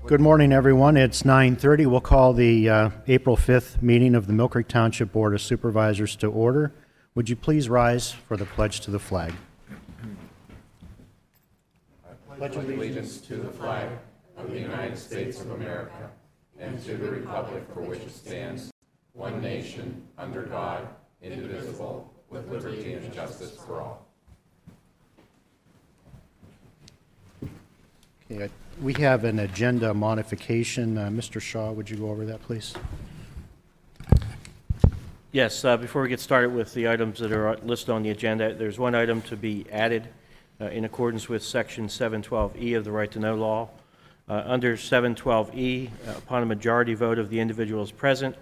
Good morning, everyone. It's 9:30. We'll call the April 5th meeting of the Mill Creek Township Board of Supervisors to order. Would you please rise for the pledge to the flag? I pledge allegiance to the flag of the United States of America and to the republic for which it stands, one nation, under God, indivisible, with liberty and justice for all. Okay, we have an agenda modification. Mr. Shaw, would you go over that, please? Yes, before we get started with the items that are listed on the agenda, there's one item to be added in accordance with Section 712E of the Right to Know law. Under 712E, upon a majority vote of the individuals present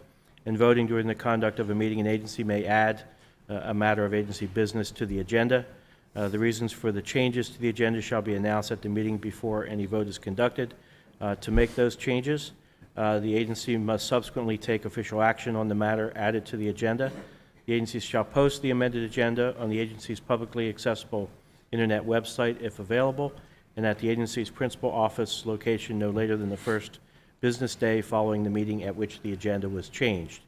and voting during the conduct of a meeting, an agency may add a matter of agency business to the agenda. The reasons for the changes to the agenda shall be announced at the meeting before any vote is conducted. To make those changes, the agency must subsequently take official action on the matter added to the agenda. The agency shall post the amended agenda on the agency's publicly accessible internet website if available, and at the agency's principal office location no later than the first business day following the meeting at which the agenda was changed.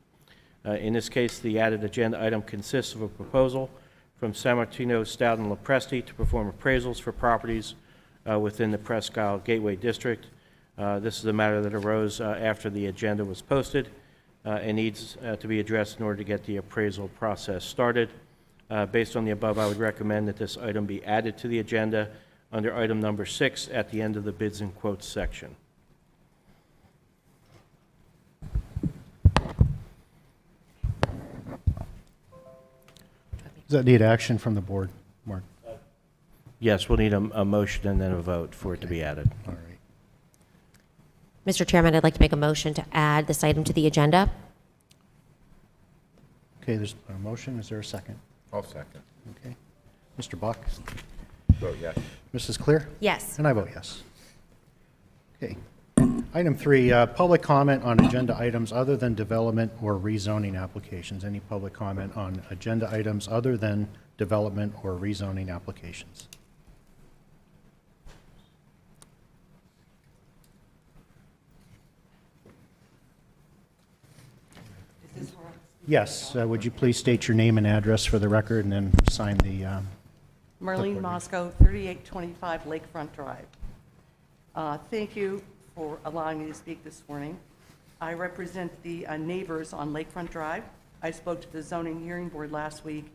In this case, the added agenda item consists of a proposal from San Martino, Stout, and Lopresti to perform appraisals for properties within the Presque Isle Gateway District. This is a matter that arose after the agenda was posted and needs to be addressed in order to get the appraisal process started. Based on the above, I would recommend that this item be added to the agenda under item number 6 at the end of the bids and quotes section. Does that need action from the board, Mark? Yes, we'll need a motion and then a vote for it to be added. All right. Mr. Chairman, I'd like to make a motion to add this item to the agenda. Okay, there's a motion. Is there a second? I'll second. Okay. Mr. Buck? Vote yes. Mrs. Clear? Yes. And I vote yes. Okay. Item 3, public comment on agenda items other than development or rezoning applications. Any public comment on agenda items other than development or rezoning applications? Yes. Would you please state your name and address for the record and then sign the... Marlene Moscow, 3825 Lakefront Drive. Thank you for allowing me to speak this morning. I represent the neighbors on Lakefront Drive. I spoke to the zoning hearing board last week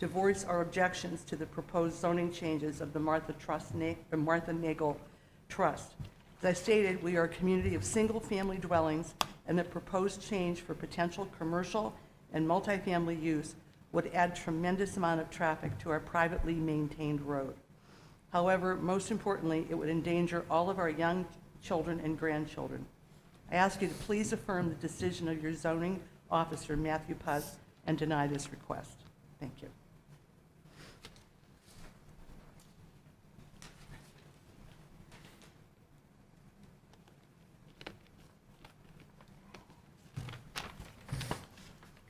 to voice our objections to the proposed zoning changes of the Martha Nagel Trust. As I stated, we are a community of single-family dwellings, and the proposed change for potential commercial and multifamily use would add tremendous amount of traffic to our privately maintained road. However, most importantly, it would endanger all of our young children and grandchildren. I ask you to please affirm the decision of your zoning officer, Matthew Puz, and deny this request. Thank you.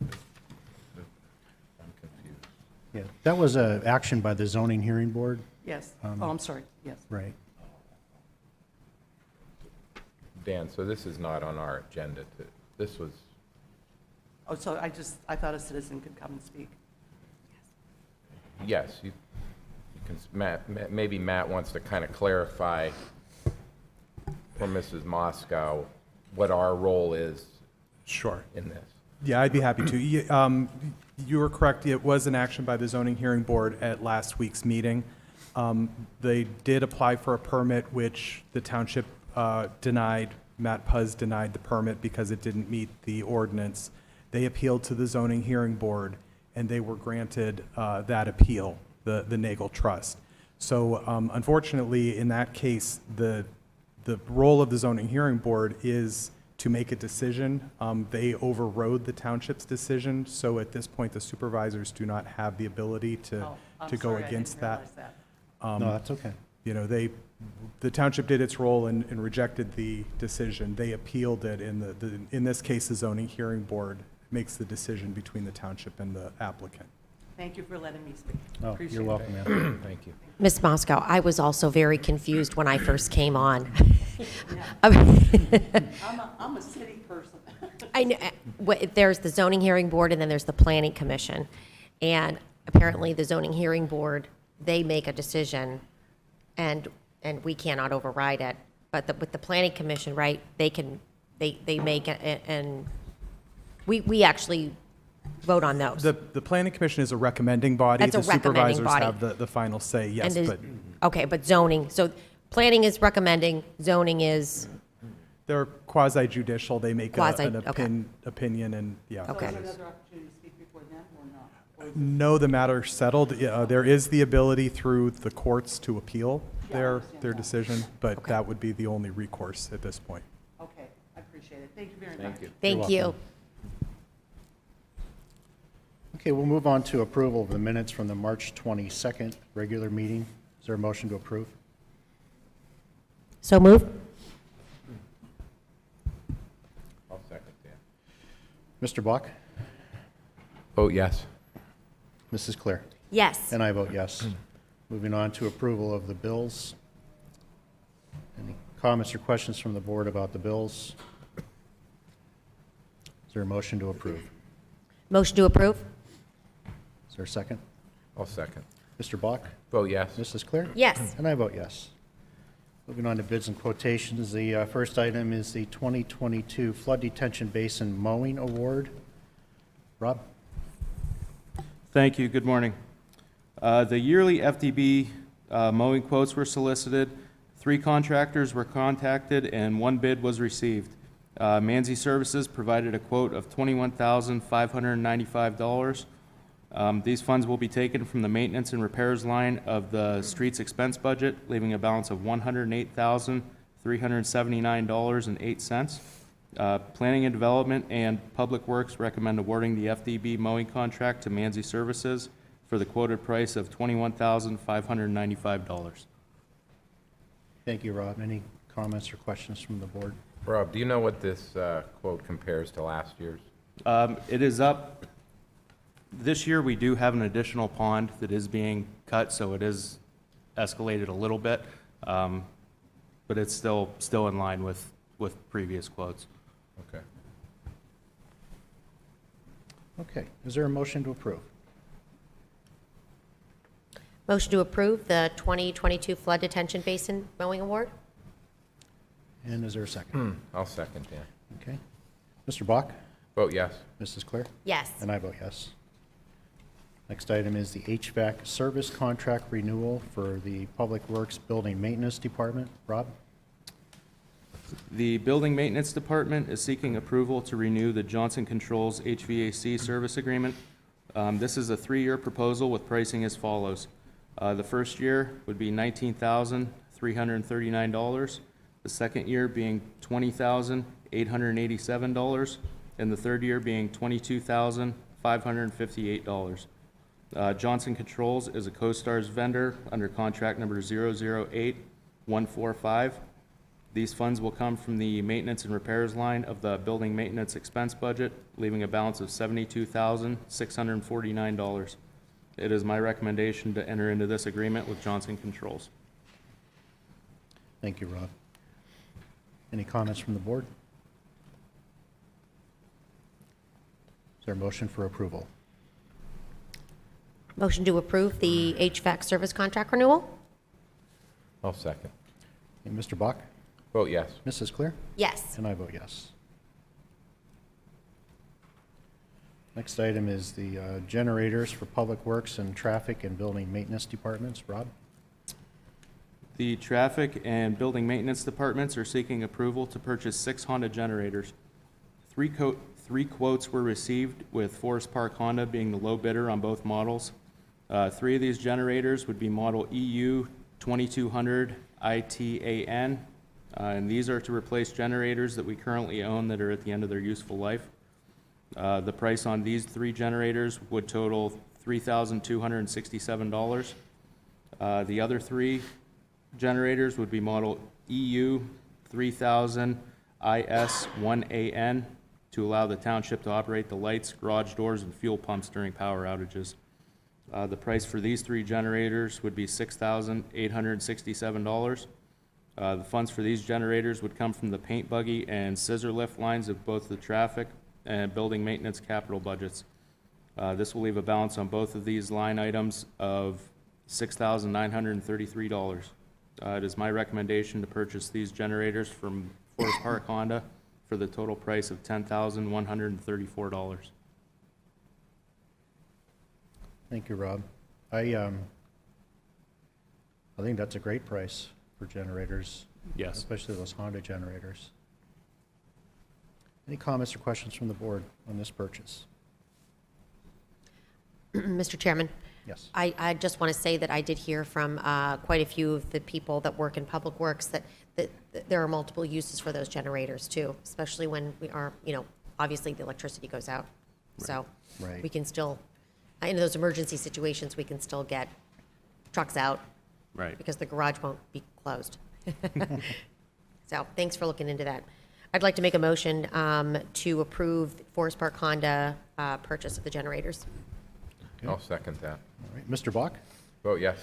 I'm confused. Yeah, that was an action by the zoning hearing board. Yes. I'm sorry. Yes. Right. Dan, so this is not on our agenda. This was, Oh, so I thought a citizen could come and speak. yes, you can, maybe Matt wants to kind of clarify for Mrs. Moscow what our role is Sure. in this. Yeah, I'd be happy to. You were correct. It was an action by the zoning hearing board at last week's meeting. They did apply for a permit, which the township denied. Matt Puz denied the permit because it didn't meet the ordinance. They appealed to the zoning hearing board, and they were granted that appeal, the Nagel Trust. So unfortunately, in that case, the role of the zoning hearing board is to make a decision. They overrode the township's decision, so at this point, the supervisors do not have the ability to go against that. No, that's okay. You know, the township did its role and rejected the decision. They appealed it, and in this case, the zoning hearing board makes the decision between the township and the applicant. Thank you for letting me speak. Oh, Appreciate you're it. welcome, ma'am. Thank you. Ms. Moscow, I was also very confused when I first came on. I'm a city person. I know, there's the zoning hearing board and then there's the planning commission. And apparently the zoning hearing board, they make a decision and we cannot override it. But with the planning commission, right, they make it and we actually vote on those. The planning commission is a recommending body. That's a recommending The body. supervisors have the final say, yes, And but okay, but zoning, so planning is recommending, zoning is, they're quasi judicial. They make Quasi, an okay. opinion and, yeah. Okay. Is there another opportunity to speak before them or not? Or is it- No, the matter settled. There is the ability through the courts to appeal Yeah, I their understand that. decision, but Okay. that would be the only recourse at this point. Okay, I appreciate it. Thank you very much. Thank you. thank You're you. welcome. Okay, we'll move on to approval of the minutes from the March 22nd regular meeting. Is there a motion to approve? So move? I'll second that. Mr. Bach? Vote yes. Mrs. Claire? Yes. And I vote yes. Moving on to approval of the bills. Any comments or questions from the board about the bills? Is there a motion to approve? Motion to approve? Is there a second? I'll second. Mr. Bach? Vote yes. Mrs. Claire? Yes. And I vote yes. Moving on to bids and quotations, the first item is the 2022 Flood Detention Basin Mowing Award. Rob? Thank you. Good morning. The yearly FDB mowing quotes were solicited. 3 contractors were contacted, and 1 bid was received. Manzi Services provided a quote of $21,595. These funds will be taken from the maintenance and repairs line of the streets expense budget, leaving a balance of $108,379.08. Planning and Development and Public Works recommend awarding the FDB mowing contract to Manzi Services for the quoted price of $21,595. Thank you, Rob. Any comments or questions from the board? Rob, do you know what this quote compares to last year's? It is up. This year, we do have an additional pond that is being cut, so it is escalated a little bit, but it's still in line with previous quotes. Okay. Okay, is there a motion to approve? Motion to approve the 2022 Flood Detention Basin Mowing Award? And is there a second? I'll second that. Okay. Mr. Bach? Vote yes. Mrs. Claire? Yes. And I vote yes. Next item is the HVAC service contract renewal for the Public Works Building Maintenance Department. Rob? The Building Maintenance Department is seeking approval to renew the Johnson Controls HVAC service agreement. This is a 3-year proposal with pricing as follows. The first year would be $19,339, the second year being $20,887, and the third year being $22,558. Johnson Controls is a CoStarz vendor under contract number 008145. These funds will come from the maintenance and repairs line of the building maintenance expense budget, leaving a balance of $72,649. It is my recommendation to enter into this agreement with Johnson Controls. Thank you, Rob. Any comments from the board? Is there a motion for approval? Motion to approve the HVAC service contract renewal? I'll second. Okay, Mr. Bach? Vote yes. Mrs. Claire? Yes. And I vote yes. Next item is the generators for Public Works and Traffic and Building Maintenance Departments. Rob? The Traffic and Building Maintenance Departments are seeking approval to purchase 6 Honda generators. 3 quotes were received, with Forest Park Honda being the low bidder on both models. 3 of these generators would be model EU 2200 ITAN, and these are to replace generators that we currently own that are at the end of their useful life. The price on these 3 generators would total $3,267. The other 3 generators would be model EU 3000 IS1AN to allow the township to operate the lights, garage doors, and fuel pumps during power outages. The price for these 3 generators would be $6,867. The funds for these generators would come from the paint buggy and scissor lift lines of both the traffic and building maintenance capital budgets. This will leave a balance on both of these line items of $6,933. It is my recommendation to purchase these generators from Forest Park Honda for the total price of $10,134. Thank you, Rob. I think that's a great price for generators. Yes. Especially those Honda generators. Any comments or questions from the board on this purchase? Mr. Chairman, Yes. I just want to say that I did hear from quite a few of the people that work in Public Works that there are multiple uses for those generators too, especially when we are, obviously the electricity goes out. So Right. we can still, in those emergency situations, we can still get trucks out Right. because the garage won't be closed. So thanks for looking into that. I'd like to make a motion to approve Forest Park Honda purchase of the generators. I'll second that. All right. Mr. Bach? Vote yes.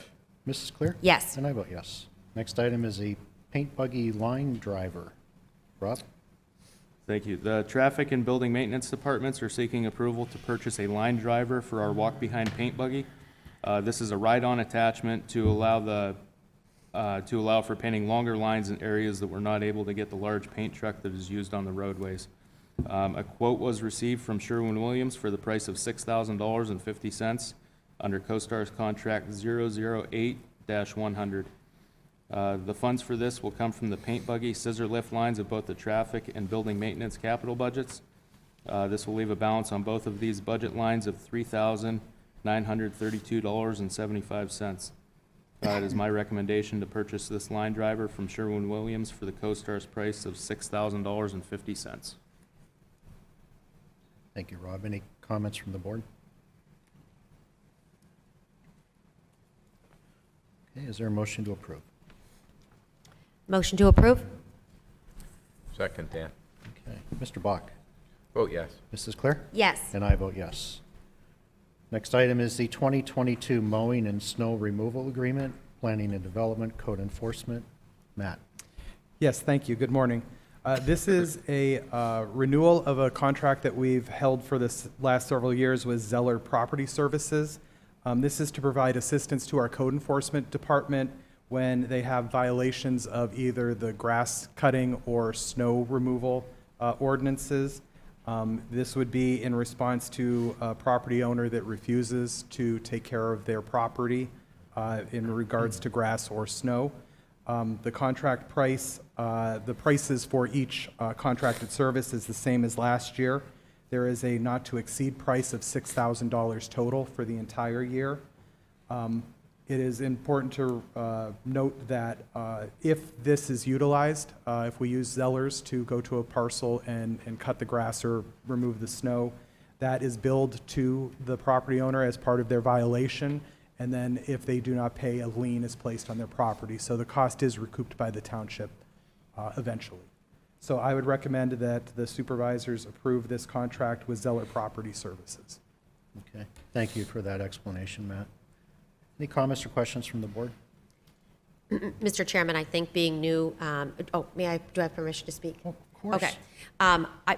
Mrs. Clear? Yes. And I vote yes. Next item is a paint buggy line driver. Rob? Thank you. The traffic and building maintenance departments are seeking approval to purchase a line driver for our walk-behind paint buggy. This is a ride-on attachment to allow for painting longer lines in areas that we're not able to get the large paint truck that is used on the roadways. A quote was received from Sherwin-Williams for the price of $6,050 under CoStar's contract 008-100. The funds for this will come from the paint buggy scissor lift lines of both the traffic and building maintenance capital budgets. This will leave a balance on both of these budget lines of $3,932.75. It is my recommendation to purchase this line driver from Sherwin-Williams for the CoStar's price of $6,050. Thank you, Rob. Any comments from the board? Okay, is there a motion to approve? Motion to approve? Second, Dan. Okay. Mr. Bach? Vote yes. Mrs. Clear? Yes. And I vote yes. Next item is the 2022 mowing and snow removal agreement, planning and development, code enforcement. Matt? Yes, thank you. Good morning. This is a renewal of a contract that we've held for this last several years with Zeller Property Services. This is to provide assistance to our code enforcement department when they have violations of either the grass cutting or snow removal ordinances. This would be in response to a property owner that refuses to take care of their property in regards to grass or snow. The contract price, the prices for each contracted service is the same as last year. There is a not-to-exceed price of $6,000 total for the entire year. It is important to note that if this is utilized, if we use Zellers to go to a parcel and cut the grass or remove the snow, that is billed to the property owner as part of their violation, and then if they do not pay, a lien is placed on their property. So the cost is recouped by the township eventually. So I would recommend that the supervisors approve this contract with Zeller Property Services. Okay. Thank you for that explanation, Matt. Any comments or questions from the board? Mr. Chairman, I think being new, do I have permission to speak? Of course. Okay.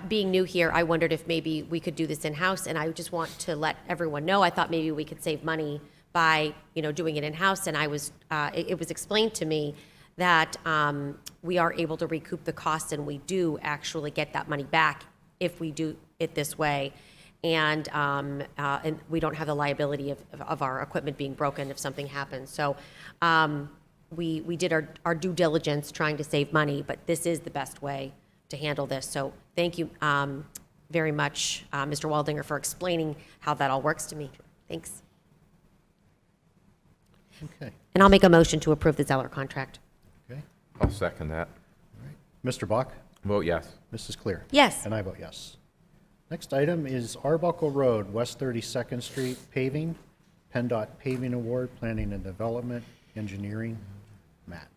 Being new here, I wondered if maybe we could do this in-house, and I just want to let everyone know, I thought maybe we could save money by, doing it in-house, and it was explained to me that we are able to recoup the costs, and we do actually get that money back if we do it this way. And we don't have the liability of our equipment being broken if something happens. So we did our due diligence trying to save money, but this is the best way to handle this. So thank you very much, Mr. Waldinger, for explaining how that all works to me. Thanks. Okay. And I'll make a motion to approve the Zeller contract. Okay. I'll second that. Mr. Bach? Vote yes. Mrs. Clear? Yes. And I vote yes. Next item is Arbuckle Road, West 32nd Street paving, PennDOT Paving Award, Planning and Development, Engineering. Matt?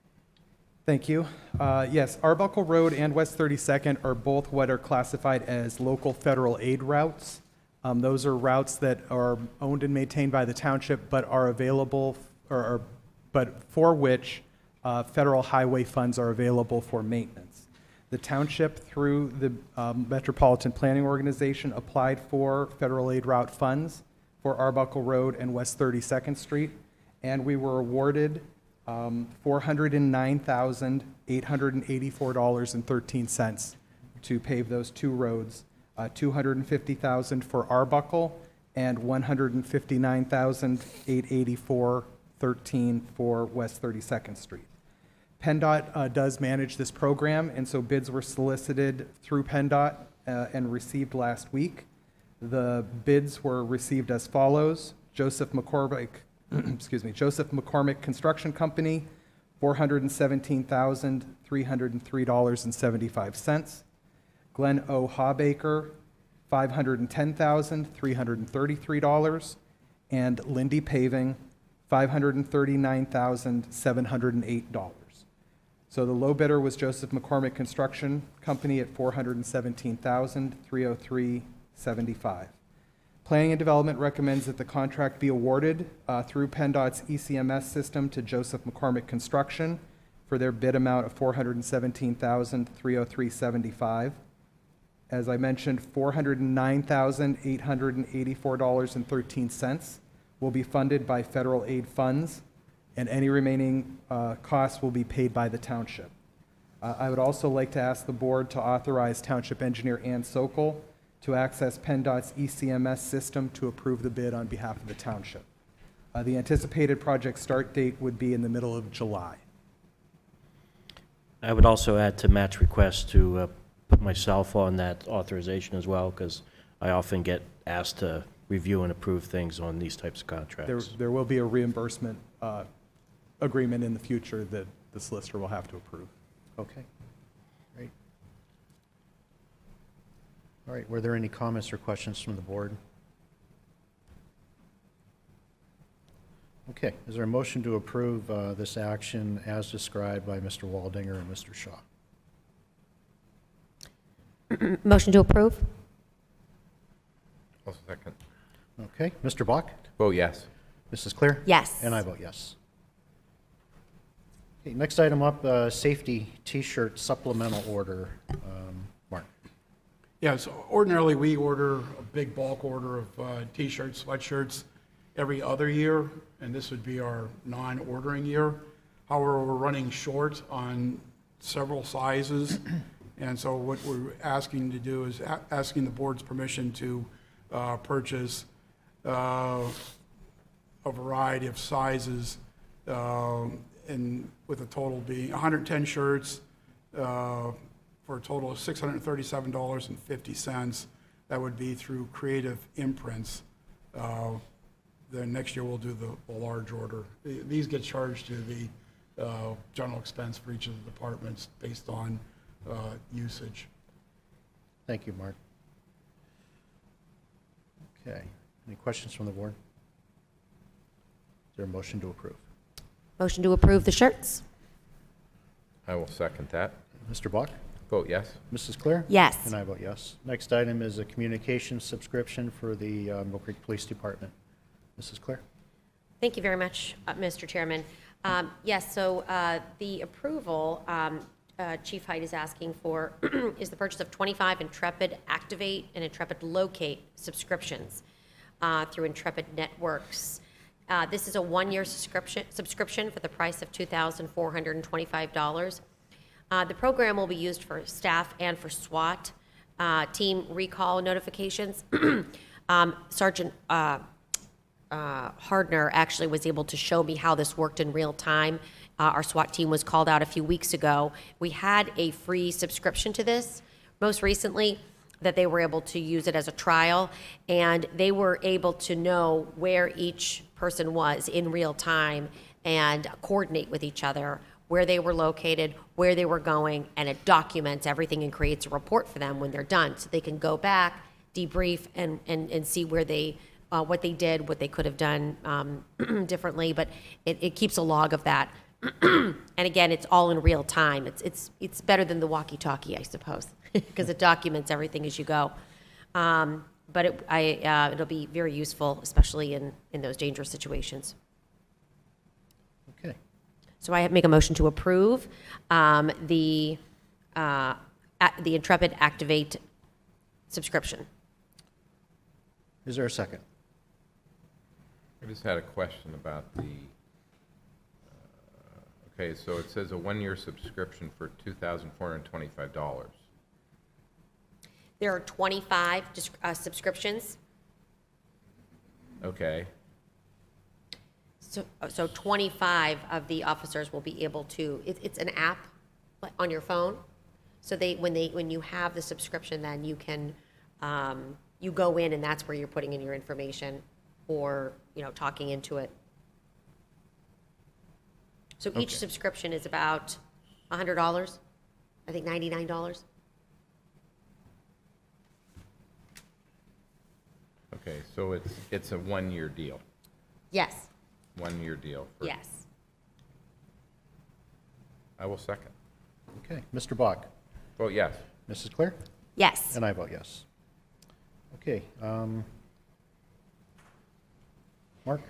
Thank you. Yes, Arbuckle Road and West 32nd are both what are classified as local federal aid routes. Those are routes that are owned and maintained by the township, but are available, but for which federal highway funds are available for maintenance. The township, through the Metropolitan Planning Organization, applied for federal aid route funds for Arbuckle Road and West 32nd Street, and we were awarded $409,884.13 to pave those two roads, $250,000 for Arbuckle and $159,884.13 for West 32nd Street. PennDOT does manage this program, and so bids were solicited through PennDOT and received last week. The bids were received as follows: Joseph McCormick Construction Company, $417,303.75. Glenn O. Hawbaker, $510,333. And Lindy Paving, $539,708. So the low bidder was Joseph McCormick Construction Company at $417,303.75. Planning and Development recommends that the contract be awarded through PennDOT's ECMS system to Joseph McCormick Construction for their bid amount of $417,303.75. As I mentioned, $409,884.13 will be funded by federal aid funds, and any remaining costs will be paid by the township. I would also like to ask the board to authorize Township Engineer Ann Sokol to access PennDOT's ECMS system to approve the bid on behalf of the township. The anticipated project start date would be in the middle of July. I would also add to Matt's request to put myself on that authorization as well, because I often get asked to review and approve things on these types of contracts. There will be a reimbursement agreement in the future that the solicitor will have to approve. Okay, great. All right, were there any comments or questions from the board? Okay, is there a motion to approve this action as described by Mr. Waldinger and Mr. Shaw? Motion to approve? I'll second. Okay, Mr. Bach? Vote yes. Mrs. Clear? Yes. And I vote yes. Okay, next item up, safety T-shirt supplemental order. Mark? Yeah, so ordinarily, we order a big bulk order of T-shirts, sweatshirts every other year, and this would be our non-ordering year. However, we're running short on several sizes, and so what we're asking to do is asking the board's permission to purchase a variety of sizes, and with a total being 110 shirts, for a total of $637.50. That would be through Creative Imprints. Then next year we'll do the large order. These get charged to the general expense for each of the departments based on usage. Thank you, Mark. Okay, any questions from the board? Is there a motion to approve? Motion to approve the shirts? I will second that. Mr. Bach? Vote yes. Mrs. Clear? Yes. And I vote yes. Next item is a communications subscription for the Mill Creek Police Department. Mrs. Clear? Thank you very much, Mr. Chairman. Yes, so the approval Chief Height is asking for is the purchase of 25 Intrepid Activate and Intrepid Locate subscriptions through Intrepid Networks. This is a one-year subscription for the price of $2,425. The program will be used for staff and for SWAT team recall notifications. Sergeant Hardner actually was able to show me how this worked in real time. Our SWAT team was called out a few weeks ago. We had a free subscription to this most recently that they were able to use it as a trial, and they were able to know where each person was in real time and coordinate with each other, where they were located, where they were going, and it documents everything and creates a report for them when they're done. So they can go back, debrief, and see where they, what they did, what they could have done differently, but it keeps a log of that. And again, it's all in real time. It's better than the walkie-talkie, I suppose, because it documents everything as you go. but it'll be very useful, especially in those dangerous situations. Okay. So I make a motion to approve the Intrepid Activate subscription. Is there a second? I just had a question about the, okay, so it says a one-year subscription for $2,425. There are 25 subscriptions, Okay, so 25 of the officers will be able to, it's an app on your phone. So when you have the subscription, then you can, you go in and that's where you're putting in your information or, talking into it. So each Okay. subscription is about $100, I think $99. okay, so it's a one-year deal, Yes, one-year deal. yes. I will second. Okay. Mr. Bach? Vote yes. Mrs. Claire? Yes. And I vote yes. Okay. Mark?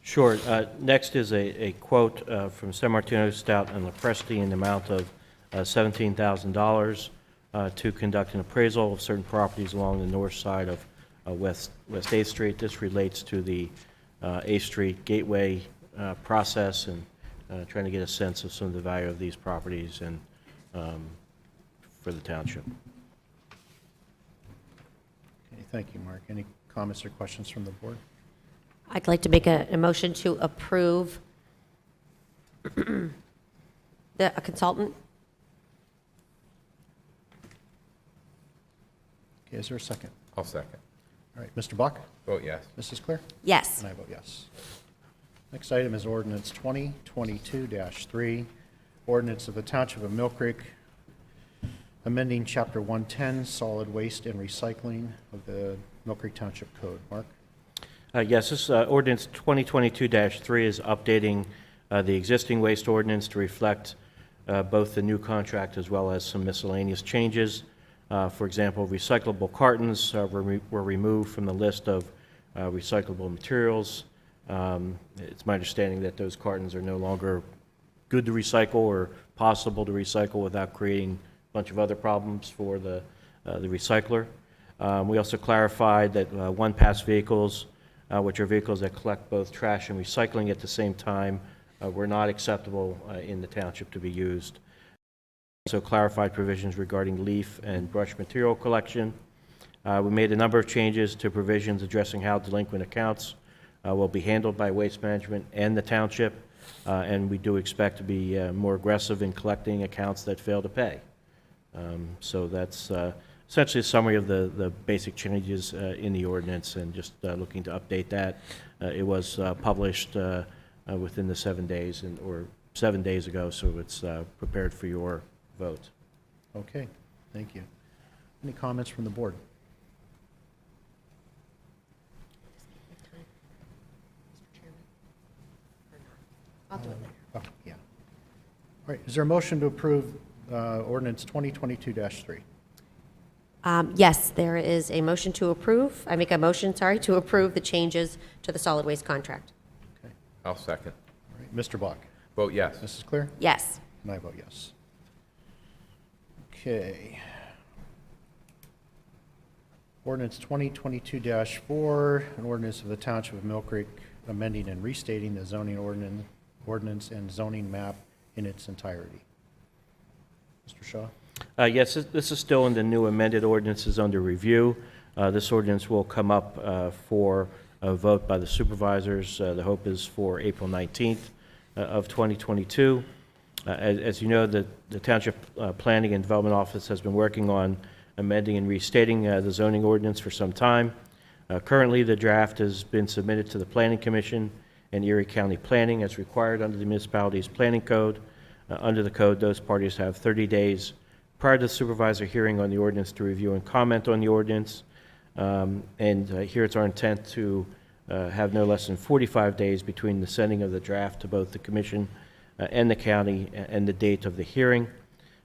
Sure. Next is a quote from San Martino, Stout, and Lopresti in the amount of $17,000 to conduct an appraisal of certain properties along the north side of West 8th Street. This relates to the 8th Street Gateway process and trying to get a sense of some of the value of these properties and for the township. Okay, thank you, Mark. Any comments or questions from the board? I'd like to make a motion to approve a consultant. Okay, is there a second? I'll second. All right, Mr. Bach? Vote yes. Mrs. Claire? Yes. And I vote yes. Next item is ordinance 2022-3, ordinance of the Township of Mill Creek, amending Chapter 110, Solid Waste and Recycling of the Mill Creek Township Code. Mark? Yes, this ordinance 2022-3 is updating the existing waste ordinance to reflect both the new contract as well as some miscellaneous changes. For example, recyclable cartons were removed from the list of recyclable materials. It's my understanding that those cartons are no longer good to recycle or possible to recycle without creating a bunch of other problems for the recycler. We also clarified that one-pass vehicles, which are vehicles that collect both trash and recycling at the same time, were not acceptable in the township to be used. Also clarified provisions regarding leaf and brush material collection. We made a number of changes to provisions addressing how delinquent accounts will be handled by Waste Management and the township, and we do expect to be more aggressive in collecting accounts that fail to pay. So that's essentially a summary of the basic changes in the ordinance and just looking to update that. It was published within the 7 days or 7 days ago, so it's prepared for your vote. Okay, thank you. Any comments from the board? I'll do it later. Oh, yeah. All right, is there a motion to approve ordinance 2022-3? Yes, there is a motion to approve. I make a motion, to approve the changes to the solid waste contract. Okay, I'll second. all right, Mr. Bach? Vote yes. Mrs. Claire? Yes. And I vote yes. Okay. Ordinance 2022-4, an ordinance of the Township of Mill Creek amending and restating the zoning ordinance and zoning map in its entirety. Mr. Shaw? Yes, this is still in the new amended ordinances under review. This ordinance will come up for a vote by the supervisors. The hope is for April 19th of 2022. As you know, the Township Planning and Development Office has been working on amending and restating the zoning ordinance for some time. Currently, the draft has been submitted to the Planning Commission and Erie County Planning as required under the municipality's planning code. Under the code, those parties have 30 days prior to the supervisor hearing on the ordinance to review and comment on the ordinance. Here it's our intent to have no less than 45 days between the sending of the draft to both the commission and the county and the date of the hearing.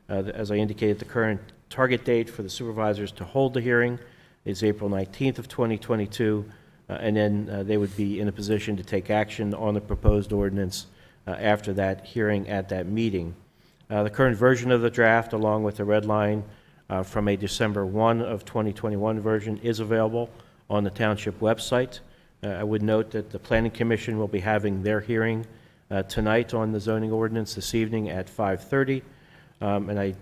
As I indicated, the current target date for the supervisors to hold the hearing is April 19th of 2022, and then they would be in a position to take action on the proposed ordinance after that hearing at that meeting. The current version of the draft, along with the red line from a December 1 of 2021 version, is available on the township website. I would note that the Planning Commission will be having their hearing tonight on the zoning ordinance this evening at 5:30, and I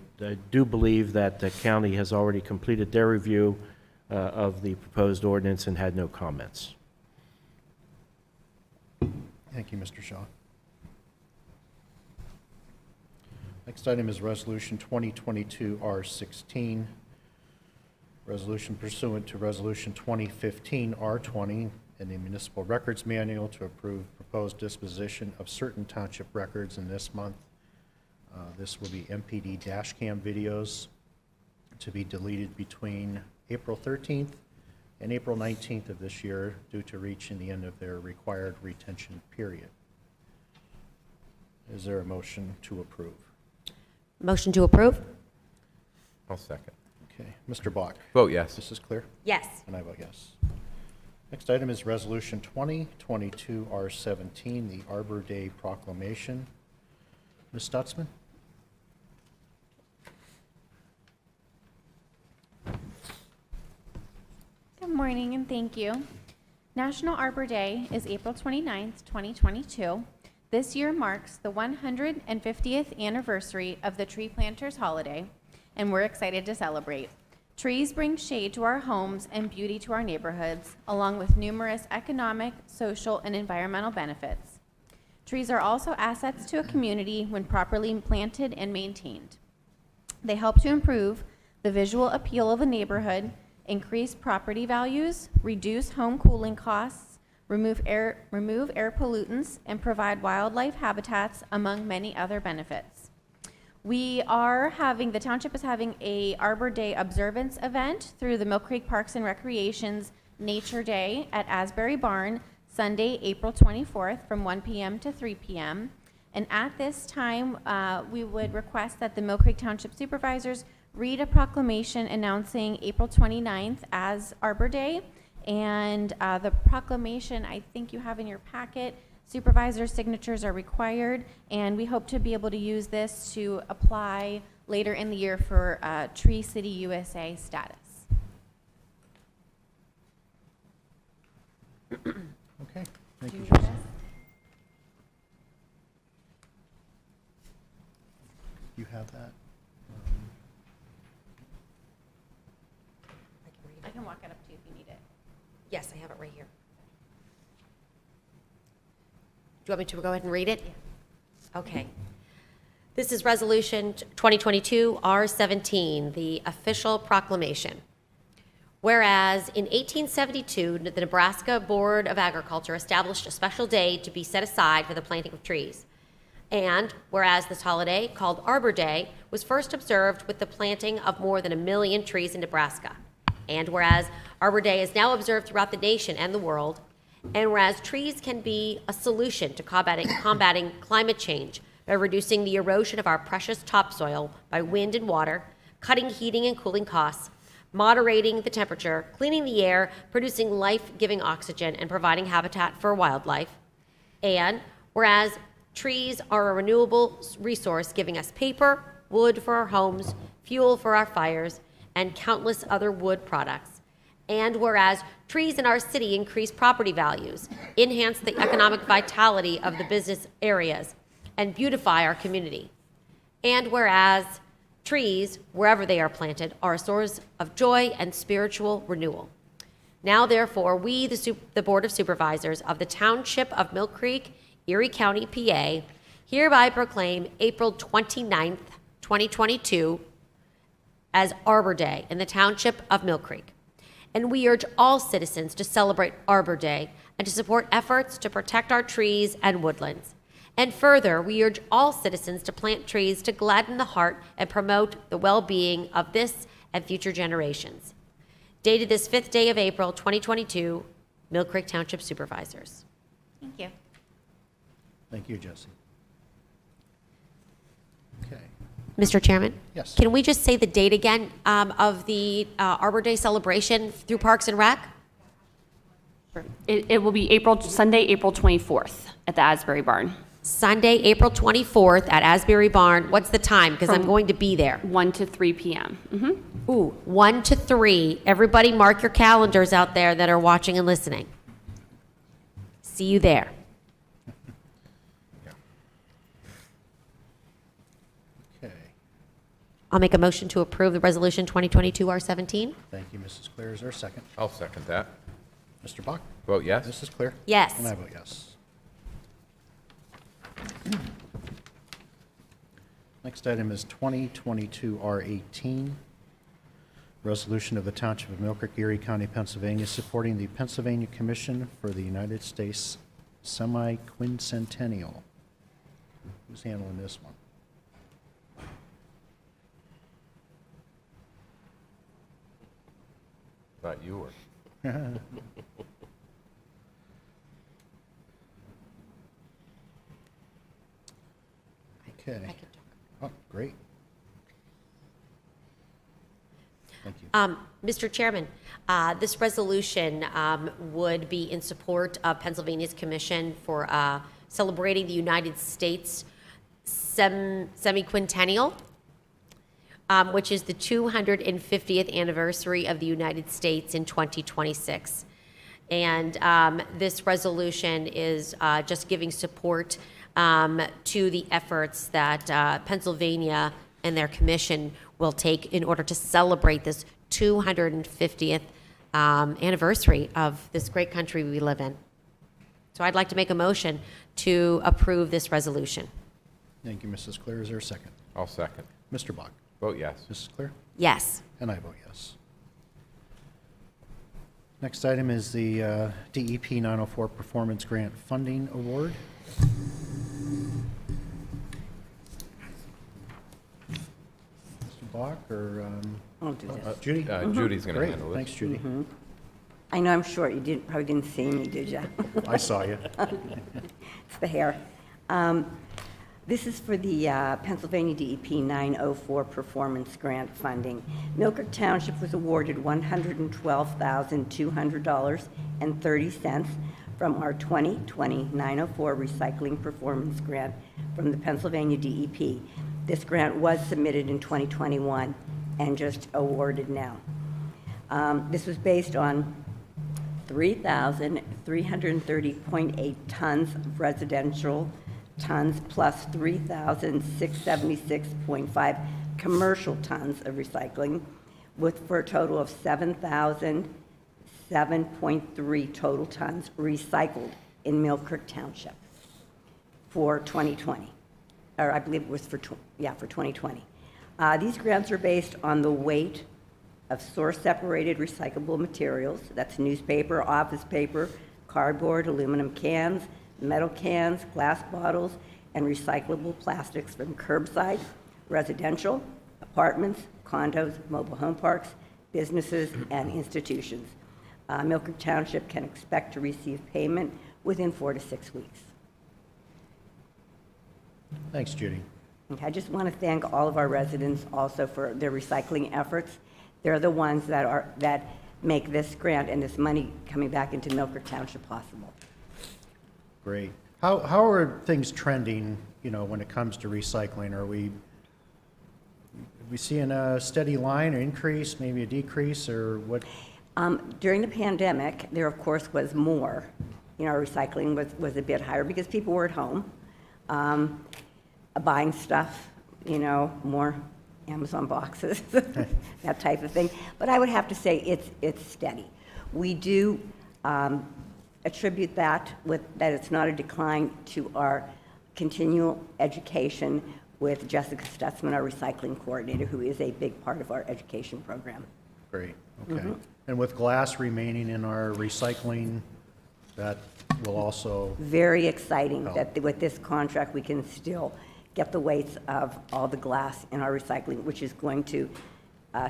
do believe that the county has already completed their review of the proposed ordinance and had no comments. Thank you, Mr. Shaw. Next item is Resolution 2022-R16, resolution pursuant to Resolution 2015-R20 in the Municipal Records Manual to approve proposed disposition of certain township records in this month. This will be MPD dash cam videos to be deleted between April 13th and April 19th of this year due to reaching the end of their required retention period. Is there a motion to approve? Motion to approve? I'll second. Okay, Mr. Bach? Vote yes. This is clear? Yes. And I vote yes. Next item is Resolution 2022-R17, the Arbor Day Proclamation. Ms. Stutzman? Good morning and thank you. National Arbor Day is April 29th, 2022. This year marks the 150th anniversary of the Tree Planters holiday, and we're excited to celebrate. Trees bring shade to our homes and beauty to our neighborhoods, along with numerous economic, social, and environmental benefits. Trees are also assets to a community when properly planted and maintained. They help to improve the visual appeal of a neighborhood, increase property values, reduce home cooling costs, remove air pollutants, and provide wildlife habitats, among many other benefits. The township is having a Arbor Day observance event through the Mill Creek Parks and Recreation's Nature Day at Asbury Barn, Sunday, April 24th from 1 p.m. to 3 p.m. And at this time, we would request that the Mill Creek Township Supervisors read a proclamation announcing April 29th as Arbor Day. And the proclamation, I think you have in your packet, supervisor signatures are required, and we hope to be able to use this to apply later in the year for Tree City USA status. Okay, thank you, Do Jesse. this? You have that? I can walk it up to you if you need it. Yes, I have it right here. Do you want me to go ahead and read it? Okay. This is Resolution 2022-R17, the official proclamation. Whereas in 1872, the Nebraska Board of Agriculture established a special day to be set aside for the planting of trees. And whereas this holiday, called Arbor Day, was first observed with the planting of more than 1 million trees in Nebraska. And whereas Arbor Day is now observed throughout the nation and the world, and whereas trees can be a solution to combating climate change by reducing the erosion of our precious topsoil by wind and water, cutting heating and cooling costs, moderating the temperature, cleaning the air, producing life-giving oxygen, and providing habitat for wildlife. And whereas trees are a renewable resource giving us paper, wood for our homes, fuel for our fires, and countless other wood products. And whereas trees in our city increase property values, enhance the economic vitality of the business areas, and beautify our community. And whereas trees, wherever they are planted, are a source of joy and spiritual renewal. Now, therefore, we, the Board of Supervisors of the Township of Mill Creek, Erie County, PA, hereby proclaim April 29th, 2022 as Arbor Day in the Township of Mill Creek. And we urge all citizens to celebrate Arbor Day and to support efforts to protect our trees and woodlands. And further, we urge all citizens to plant trees to gladden the heart and promote the well-being of this and future generations. Dated this 5th day of April, 2022, Mill Creek Township Supervisors. Thank you. Thank you, Jesse. Okay. Mr. Chairman? Yes. Can we just say the date again of the Arbor Day celebration through Parks and Rec? It will be Sunday, April 24th at the Asbury Barn, Sunday, April 24th at Asbury Barn. What's the time? Because I'm From- going to be there. 1 to 3 p.m. Ooh, 1 to 3. Everybody mark your calendars out there that are watching and listening. See you there. Okay. I'll make a motion to approve the resolution 2022 R17. Thank you, Mrs. Clear. Is there a second? I'll second that. Mr. Bach? Vote yes. Mrs. Clear? Yes. And I vote yes. Next item is 2022 R18, resolution of the Township of Mill Creek, Erie County, Pennsylvania, supporting the Pennsylvania Commission for the United States Semi-Quincentennial. Who's handling this one? Thought you were. Okay. Oh, great. Thank you. Mr. Chairman, this resolution would be in support of Pennsylvania's Commission for celebrating the United States Semi-Quintennial, which is the 250th anniversary of the United States in 2026. And this resolution is just giving support to the efforts that Pennsylvania and their commission will take in order to celebrate this 250th anniversary of this great country we live in. So I'd like to make a motion to approve this resolution. Thank you, Mrs. Clear. Is there a second? I'll second. Mr. Bach? Vote yes. Mrs. Clear? Yes. And I vote yes. Next item is the DEP 904 Performance Grant Funding Award. Mr. Bach or I'll do this. Judy? Judy's going to Great, handle this. thanks, Judy. I know I'm short, probably didn't see me, did you? I saw you. It's the hair. This is for the Pennsylvania DEP 904 Performance Grant Funding. Mill Creek Township was awarded $112,200.30 from our 2020 904 Recycling Performance Grant from the Pennsylvania DEP. This grant was submitted in 2021 and just awarded now. This was based on 3,330.8 tons of residential tons plus 3,676.5 commercial tons of recycling, for a total of 7,007.3 total tons recycled in Mill Creek Township for 2020, or I believe it was for 2020. These grants are based on the weight of source-separated recyclable materials. That's newspaper, office paper, cardboard, aluminum cans, metal cans, glass bottles, and recyclable plastics from curbside, residential, apartments, condos, mobile home parks, businesses, and institutions. Mill Creek Township can expect to receive payment within 4 to 6 weeks. Thanks, Judy. Okay, I just want to thank all of our residents also for their recycling efforts. They're the ones that make this grant and this money coming back into Mill Creek Township possible. Great. How are things trending, when it comes to recycling? Are we seeing a steady line, or increase, maybe a decrease, or what? During the pandemic, there of course was more. Recycling was a bit higher because people were at home, buying stuff, more Amazon boxes, that type of thing. But I would have to say it's steady. We do attribute that it's not a decline to our continual education with Jessica Stutzman, our recycling coordinator, who is a big part of our education program. Great, okay. And with glass remaining in our recycling, that will also... Very exciting help. that with this contract, we can still get the weights of all the glass in our recycling, which is going to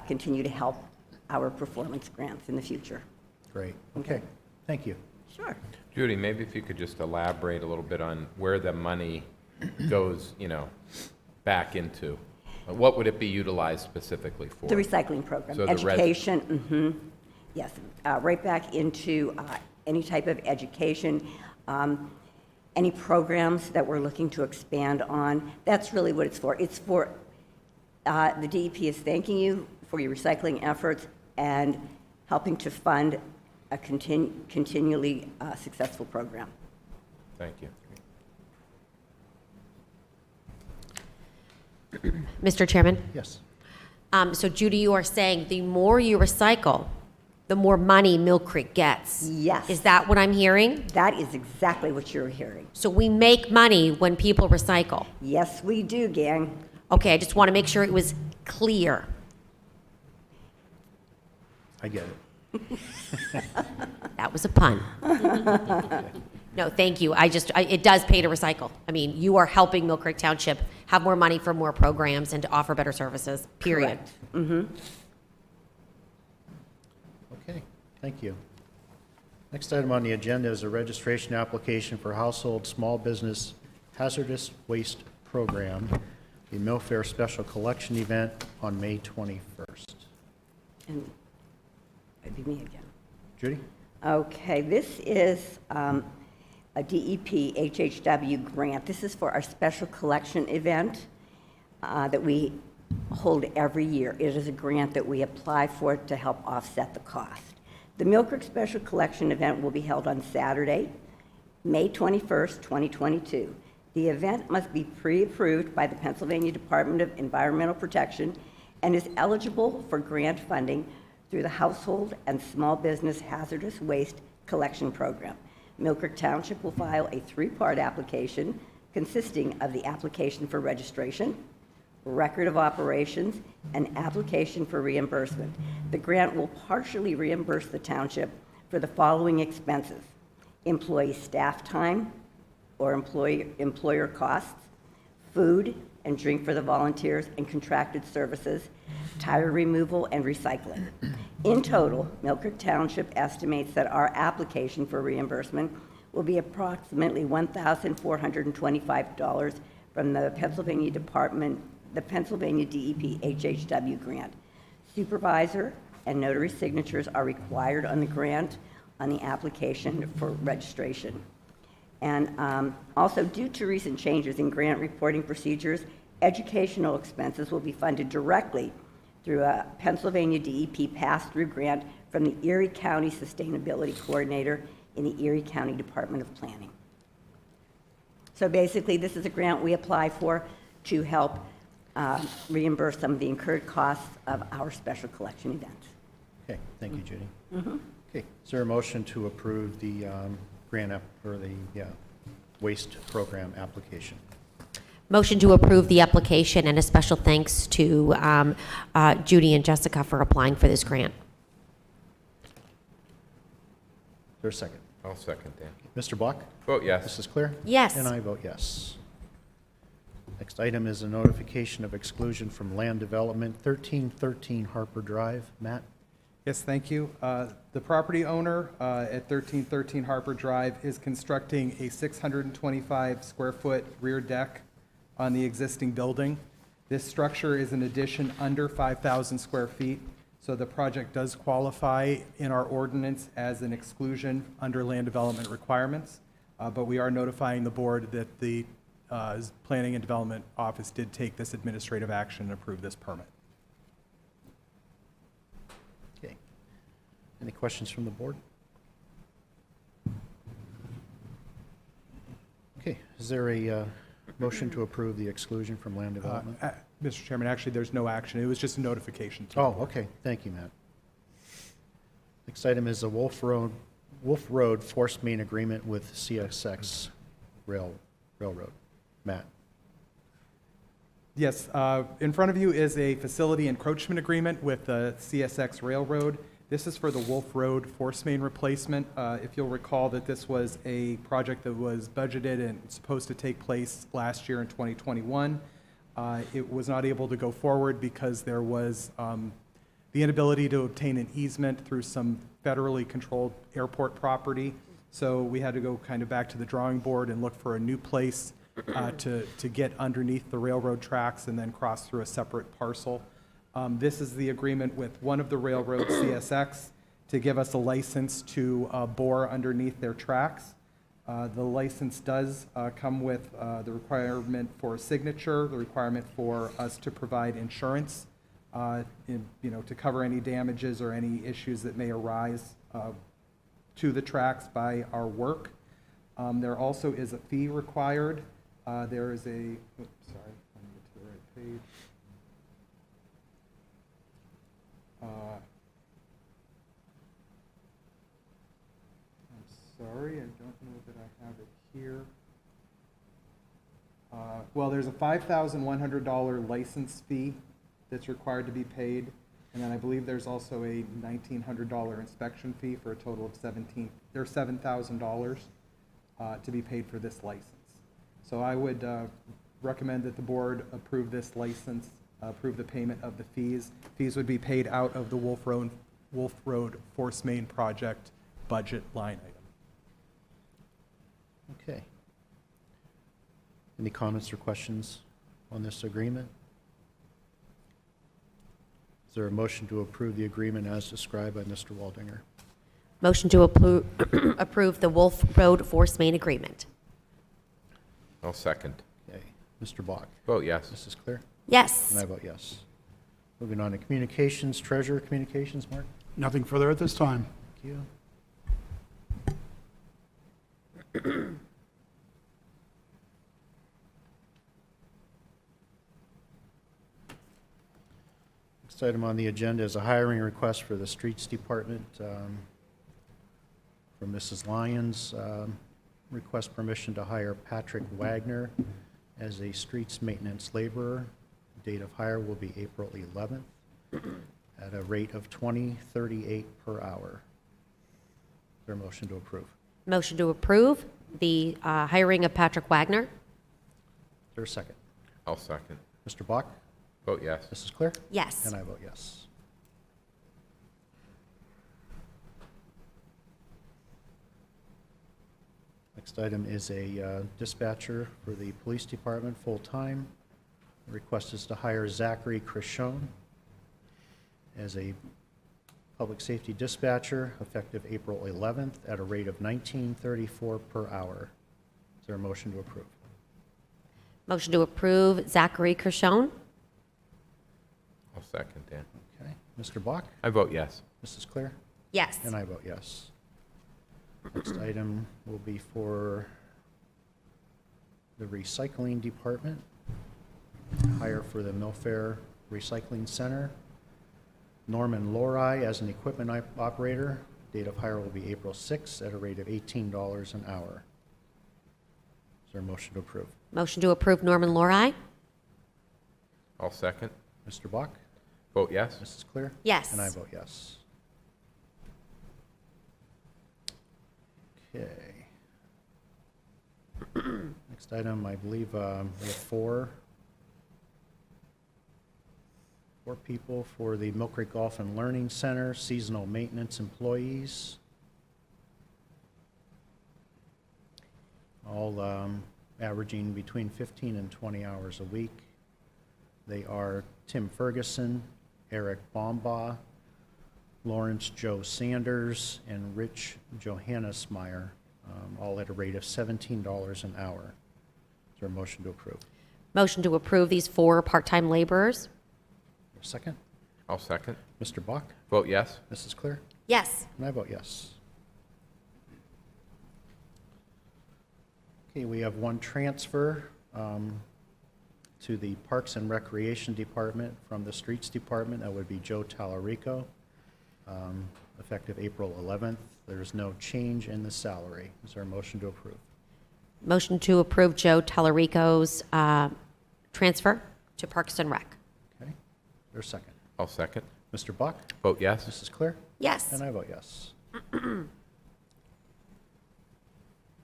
continue to help our performance grants in the future. Great, okay, thank you. Sure. Judy, maybe if you could just elaborate a little bit on where the money goes, back into. What would it be utilized specifically for? The recycling program, So the education, yes, right back into any type of education, any programs that we're looking to expand on. That's really what it's for. It's for, the DEP is thanking you for your recycling efforts and helping to fund a continually successful program. Thank you. Mr. Chairman? Yes. So Judy, you are saying the more you recycle, the more money Mill Creek gets? Yes. Is that what I'm hearing? That is exactly what you're hearing. So we make money when people recycle? Yes, we do, gang. Okay, I just want to make sure it was clear. I get it. That was a pun. No, thank you. It does pay to recycle. I mean, you are helping Mill Creek Township have more money for more programs and to offer better services, period. Correct. Okay, thank you. Next item on the agenda is a registration application for Household Small Business Hazardous Waste Program, the Mill Fair Special Collection Event on May 21st. And it'd be me again. Judy? Okay, this is a DEP HHW grant. This is for our special collection event that we hold every year. It is a grant that we apply for to help offset the cost. The Mill Creek Special Collection event will be held on Saturday, May 21st, 2022. The event must be pre-approved by the Pennsylvania Department of Environmental Protection and is eligible for grant funding through the Household and Small Business Hazardous Waste Collection Program. Mill Creek Township will file a 3-part application consisting of the application for registration, record of operations, and application for reimbursement. The grant will partially reimburse the township for the following expenses: employee staff time or employer costs, food and drink for the volunteers and contracted services, tire removal and recycling. In total, Mill Creek Township estimates that our application for reimbursement will be approximately $1,425 from the Pennsylvania DEP HHW grant. Supervisor and notary signatures are required on the grant on the application for registration. And also, due to recent changes in grant reporting procedures, educational expenses will be funded directly through a Pennsylvania DEP pass-through grant from the Erie County Sustainability Coordinator in the Erie County Department of Planning. So basically, this is a grant we apply for to help reimburse some of the incurred costs of our special collection events. Okay, thank you, Judy. Okay, is there a motion to approve the grant or the waste program application? Motion to approve the application, and a special thanks to Judy and Jessica for applying for this grant. Is there a second? I'll second that. Mr. Block? Vote yes. Mrs. Clear? Yes. And I vote yes. Next item is a notification of exclusion from land development, 1313 Harper Drive. Matt? Yes, thank you. The property owner at 1313 Harper Drive is constructing a 625-square-foot rear deck on the existing building. This structure is an addition under 5,000 square feet, so the project does qualify in our ordinance as an exclusion under land development requirements, but we are notifying the board that the Planning and Development Office did take this administrative action and approve this permit. Okay. Any questions from the board? Okay, is there a motion to approve the exclusion from land development? Mr. Chairman, actually, there's no action. It was just a notification. to the Oh, board. okay, thank you, Matt. Next item is a Wolf Road Force Main Agreement with CSX Railroad. Matt? Yes, in front of you is a facility encroachment agreement with the CSX Railroad. This is for the Wolf Road Force Main replacement. If you'll recall that this was a project that was budgeted and supposed to take place last year in 2021. It was not able to go forward because there was the inability to obtain an easement through some federally controlled airport property. So we had to go kind of back to the drawing board and look for a new place to get underneath the railroad tracks and then cross through a separate parcel. This is the agreement with one of the railroads, CSX, to give us a license to bore underneath their tracks. The license does come with the requirement for a signature, the requirement for us to provide insurance, to cover any damages or any issues that may arise to the tracks by our work. There also is a fee required. There is a, oops, sorry, let me get to the right page. I'm sorry, I don't know that I have it here. Well, there's a $5,100 license fee that's required to be paid, and then I believe there's also a $1,900 inspection fee for a total of $7,000 to be paid for this license. So I would recommend that the board approve this license, approve the payment of the fees. Fees would be paid out of the Wolf Road Force Main Project budget line item. Okay. Any comments or questions on this agreement? Is there a motion to approve the agreement as described by Mr. Waldinger? Motion to approve the Wolf Road Force Main Agreement. I'll second. Okay. Mr. Bach? Vote yes. Mrs. Clear? Yes. And I vote yes. Moving on to communications, Treasurer Communications, Mark? Nothing further at this time. Thank you. Next item on the agenda is a hiring request for the Streets Department from Mrs. Lyons. Request permission to hire Patrick Wagner as a streets maintenance laborer. Date of hire will be April 11th at a rate of $20.38 per hour. Is there a motion to approve? Motion to approve the hiring of Patrick Wagner. Is there a second? I'll second. Mr. Bach? Vote yes. Mrs. Clear? Yes. And I vote yes. Next item is a dispatcher for the police department, full-time. The request is to hire Zachary Crishone as a public safety dispatcher, effective April 11th, at a rate of $19.34 per hour. Is there a motion to approve? Motion to approve Zachary Kershone. I'll second, Dan. Okay. Mr. Bach? I vote yes. Mrs. Clear? Yes. And I vote yes. Next item will be for the recycling department. Hire for the Millfair Recycling Center. Norman Lorai as an equipment operator. Date of hire will be April 6th at a rate of $18 an hour. Is there a motion to approve? Motion to approve Norman Lorai. I'll second. Mr. Bach? Vote yes. Mrs. Clear? Yes. And I vote yes. Okay. Next item, I believe we have four people for the Mill Creek Golf and Learning Center, seasonal maintenance employees. All averaging between 15 and 20 hours a week. They are Tim Ferguson, Eric Bombaugh, Lawrence Joe Sanders, and Rich Johannesmeyer, all at a rate of $17 an hour. Is there a motion to approve? Motion to approve these four part-time laborers. A second? I'll second. Mr. Bach? Vote yes. Mrs. Clear? Yes. And I vote yes. Okay, we have one transfer to the Parks and Recreation Department from the Streets Department. That would be Joe Tallarico, effective April 11th. There's no change in the salary. Is there a motion to approve? Motion to approve Joe Tallarico's transfer to Parks and Rec. Okay, there's a second. I'll second. Mr. Bach? Vote yes. Mrs. Clear? Yes. And I vote yes.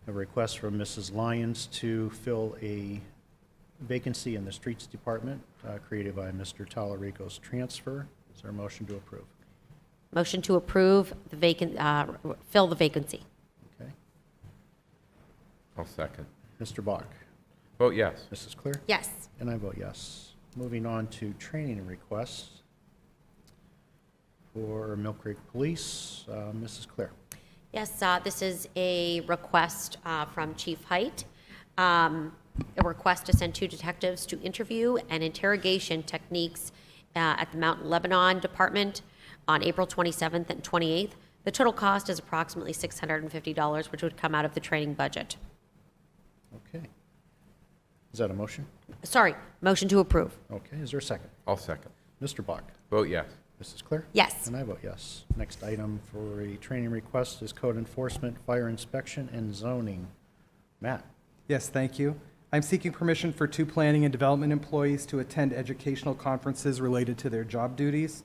A request from Mrs. Lyons to fill a vacancy in the Streets Department created by Mr. Tallarico's transfer. Is there a motion to approve? Motion to approve the fill the vacancy. Okay. I'll second. Mr. Bach? Vote yes. Mrs. Clear? Yes. And I vote yes. Moving on to training requests for Mill Creek Police, Mrs. Clear. Yes, this is a request from Chief Height, a request to send 2 detectives to interview and interrogation techniques at the Mount Lebanon Department on April 27th and 28th. The total cost is approximately $650, which would come out of the training budget. Okay. Is that a motion? Sorry, motion to approve. Okay, is there a second? I'll second. Mr. Bach? Vote yes. Mrs. Clear? Yes. And I vote yes. Next item for a training request is code enforcement, fire inspection, and zoning. Matt? Yes, thank you. I'm seeking permission for 2 planning and development employees to attend educational conferences related to their job duties.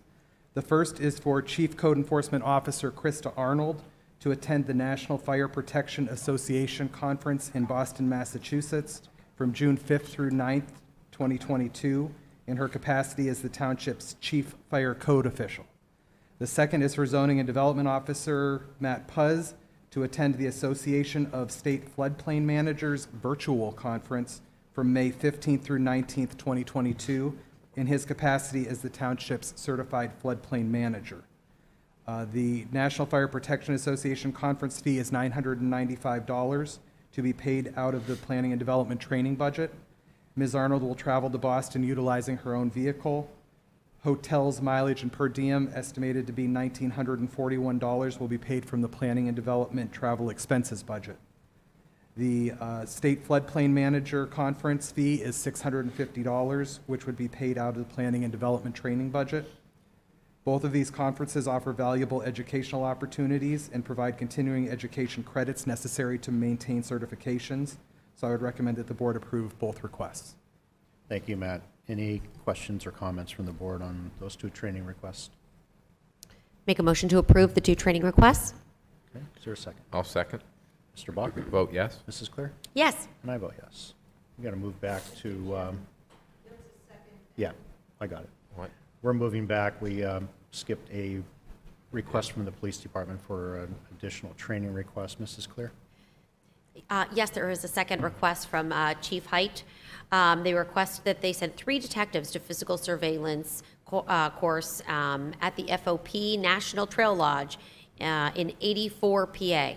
The first is for Chief Code Enforcement Officer Krista Arnold to attend the National Fire Protection Association Conference in Boston, Massachusetts from June 5th through 9th, 2022, in her capacity as the township's Chief Fire Code Official. The second is for Zoning and Development Officer Matt Puz to attend the Association of State Floodplain Managers virtual conference from May 15th through 19th, 2022, in his capacity as the township's certified floodplain manager. The National Fire Protection Association conference fee is $995 to be paid out of the Planning and Development training budget. Ms. Arnold will travel to Boston utilizing her own vehicle. Hotels, mileage, and per diem, estimated to be $1,941, will be paid from the Planning and Development travel expenses budget. The State Floodplain Manager Conference fee is $650, which would be paid out of the Planning and Development training budget. Both of these conferences offer valuable educational opportunities and provide continuing education credits necessary to maintain certifications, so I would recommend that the board approve both requests. Thank you, Matt. Any questions or comments from the board on those 2 training requests? Make a motion to approve the 2 training requests? Okay, is there a second? I'll second. Mr. Bach? Vote yes. Mrs. Clear? Yes. And I vote yes. We got to move back to, yeah, I got it. What? We're moving back. We skipped a request from the police department for an additional training request. Mrs. Clear? Yes, there is a second request from Chief Height. They request that they send 3 detectives to physical surveillance course at the FOP National Trail Lodge in 84 PA.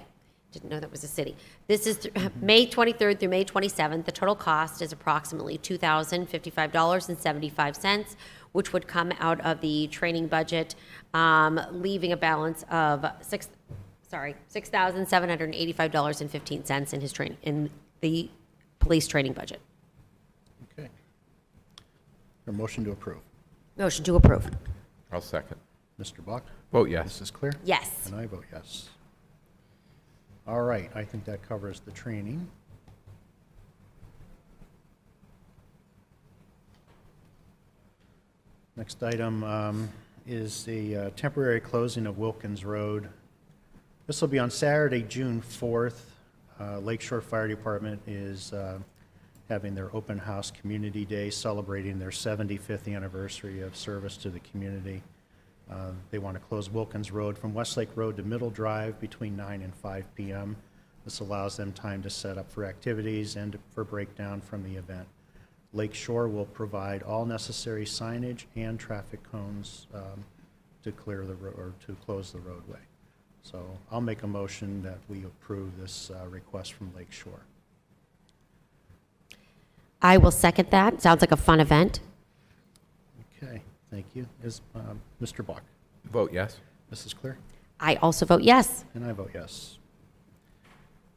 Didn't know that was a city. This is May 23rd through May 27th. The total cost is approximately $2,055.75, which would come out of the training budget, leaving a balance of $6,785.15 in his in the police training budget. Okay. A motion to approve. Motion to approve. I'll second. Mr. Bach? Vote yes. Mrs. Clear? Yes. And I vote yes. All right, I think that covers the training. Next item is the temporary closing of Wilkins Road. This will be on Saturday, June 4th. Lakeshore Fire Department is having their open house community day, celebrating their 75th anniversary of service to the community. They want to close Wilkins Road from Westlake Road to Middle Drive between 9 and 5 p.m. This allows them time to set up for activities and for breakdown from the event. Lakeshore will provide all necessary signage and traffic cones to clear the road or to close the roadway. So I'll make a motion that we approve this request from Lakeshore. I will second that. Sounds like a fun event. Okay, thank you. Is Mr. Bach? Vote yes. Mrs. Clear? I also vote yes. And I vote yes.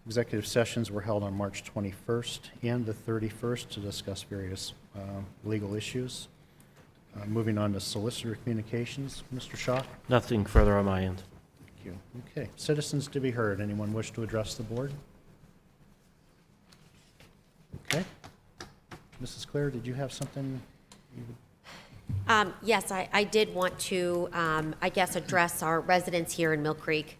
Executive sessions were held on March 21st and the 31st to discuss various legal issues. Moving on to solicitor communications, Mr. Shaw? Nothing further on my end. Thank you. Okay, citizens to be heard. Anyone wish to address the board? Okay. Mrs. Claire, did you have something you would? Yes, I did want to, I guess, address our residents here in Mill Creek.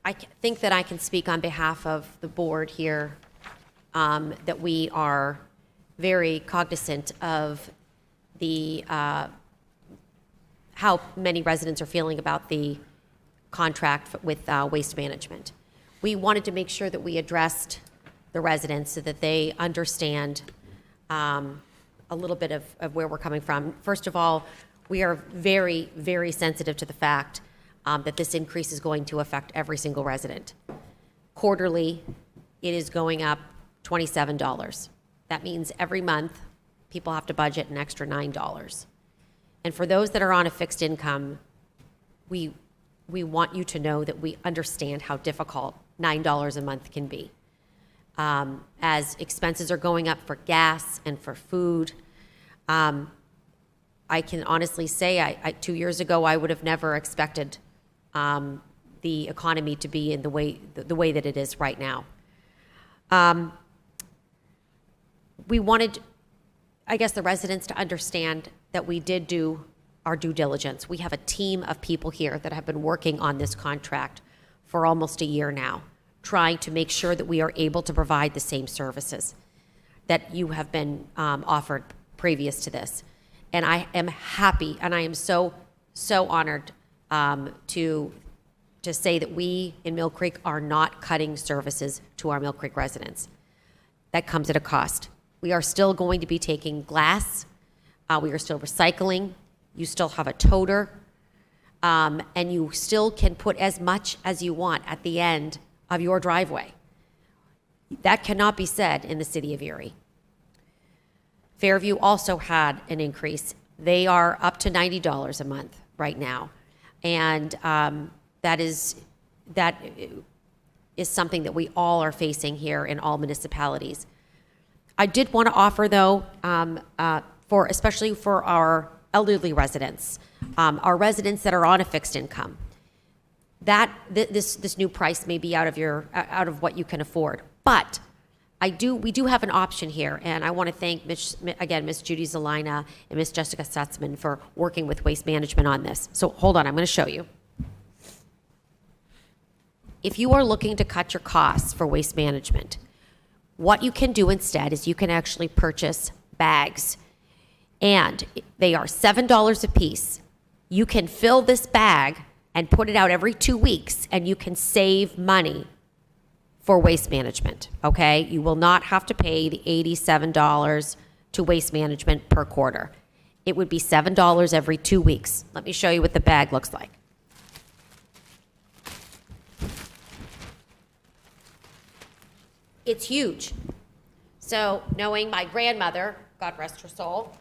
I think that I can speak on behalf of the board here, that we are very cognizant of the, how many residents are feeling about the contract with Waste Management. We wanted to make sure that we addressed the residents so that they understand a little bit of where we're coming from. First of all, we are very, very sensitive to the fact that this increase is going to affect every single resident. Quarterly, it is going up $27. That means every month, people have to budget an extra $9. And for those that are on a fixed income, we want you to know that we understand how difficult $9 a month can be. As expenses are going up for gas and for food, I can honestly say 2 years ago, I would have never expected the economy to be in the way that it is right now. We wanted, I guess, the residents to understand that we did do our due diligence. We have a team of people here that have been working on this contract for almost a year now, trying to make sure that we are able to provide the same services that you have been offered previous to this. And I am happy, and I am so honored to say that we in Mill Creek are not cutting services to our Mill Creek residents. That comes at a cost. We are still going to be taking glass. We are still recycling. You still have a toter. And you still can put as much as you want at the end of your driveway. That cannot be said in the city of Erie. Fairview also had an increase. They are up to $90 a month right now. And that is something that we all are facing here in all municipalities. I did want to offer, though, especially for our elderly residents, our residents that are on a fixed income, that this new price may be out of what you can afford. But we do have an option here, and I want to thank Ms. Judy Zelina and Ms. Jessica Sutzman for working with Waste Management on this. So hold on, I'm going to show you. If you are looking to cut your costs for Waste Management, what you can do instead is you can actually purchase bags, and they are $7 a piece. You can fill this bag and put it out every 2 weeks, and you can save money for Waste Management, okay? You will not have to pay the $87 to Waste Management per quarter. It would be $7 every 2 weeks. Let me show you what the bag looks like. It's huge. So knowing my grandmother, God rest her soul,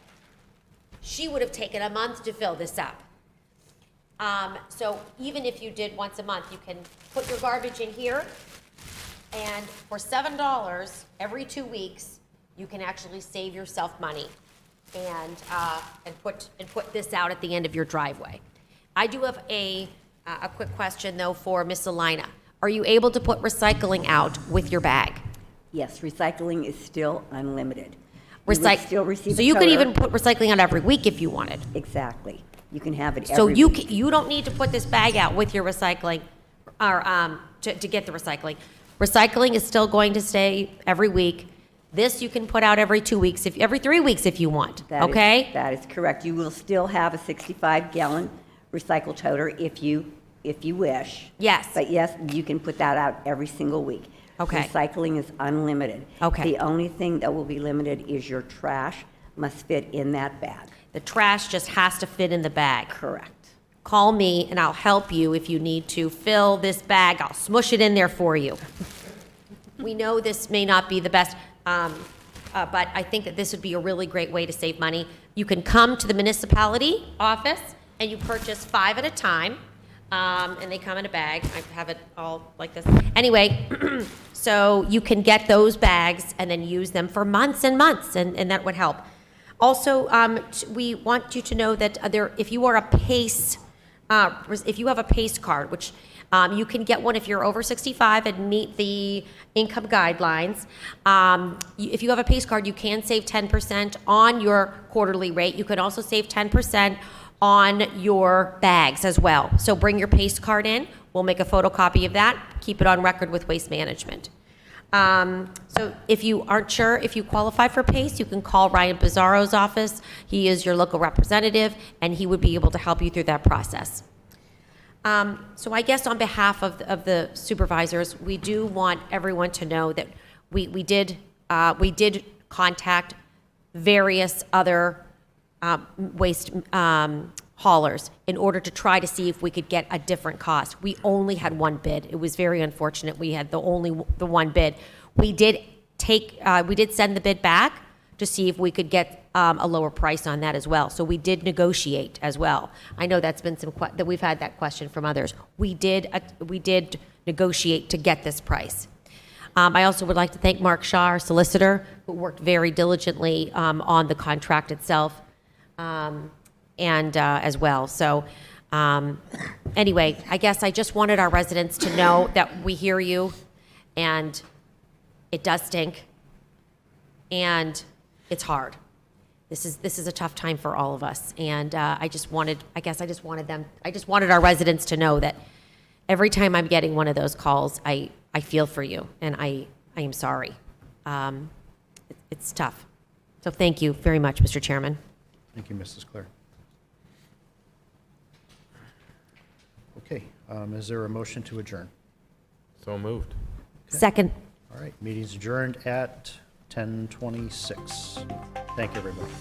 she would have taken a month to fill this up. So even if you did once a month, you can put your garbage in here, and for $7 every 2 weeks, you can actually save yourself money and put this out at the end of your driveway. I do have a quick question, though, for Ms. Zelina. Are you able to put recycling out with your bag? Yes, recycling is still unlimited. You would still receive So a you could toter. even put recycling out every week if you wanted. Exactly. You can have it every So week. you don't need to put this bag out with your recycling, or to get the recycling. Recycling is still going to stay every week. This you can put out every 2 weeks, every 3 weeks if you want. Okay? That is correct. You will still have a 65-gallon recycle toter if you wish. Yes. But yes, you can put that out every single week. Okay. Recycling is unlimited. Okay. The only thing that will be limited is your trash must fit in that bag. The trash just has to fit in the bag. Correct. Call me and I'll help you if you need to fill this bag. I'll smush it in there for you. We know this may not be the best, but I think that this would be a really great way to save money. You can come to the municipality office and you purchase 5 at a time, and they come in a bag. I have it all like this. Anyway, so you can get those bags and then use them for months and months, and that would help. Also, we want you to know that if you are a PACE, if you have a PACE card, which you can get one if you're over 65 and meet the income guidelines. If you have a PACE card, you can save 10% on your quarterly rate. You can also save 10% on your bags as well. So bring your PACE card in. We'll make a photocopy of that. Keep it on record with Waste Management. So if you aren't sure if you qualify for PACE, you can call Ryan Pizarro's office. He is your local representative, and he would be able to help you through that process. So I guess on behalf of the supervisors, we do want everyone to know that we did contact various other waste haulers in order to try to see if we could get a different cost. We only had one bid. It was very unfortunate we had the one bid. We did send the bid back to see if we could get a lower price on that as well. So we did negotiate as well. I know that's been that we've had that question from others. We did negotiate to get this price. I also would like to thank Mark Shaw, our solicitor, who worked very diligently on the contract itself, and as well. So anyway, I guess I just wanted our residents to know that we hear you, and it does stink, and it's hard. This is a tough time for all of us, and I just wanted our residents to know that every time I'm getting one of those calls, I feel for you, and I am sorry. It's tough. So thank you very much, Mr. Chairman. Thank you, Mrs. Clare. Okay, is there a motion to adjourn? So moved. Second. All right, meeting's adjourned at 10:26. Thank you, everybody.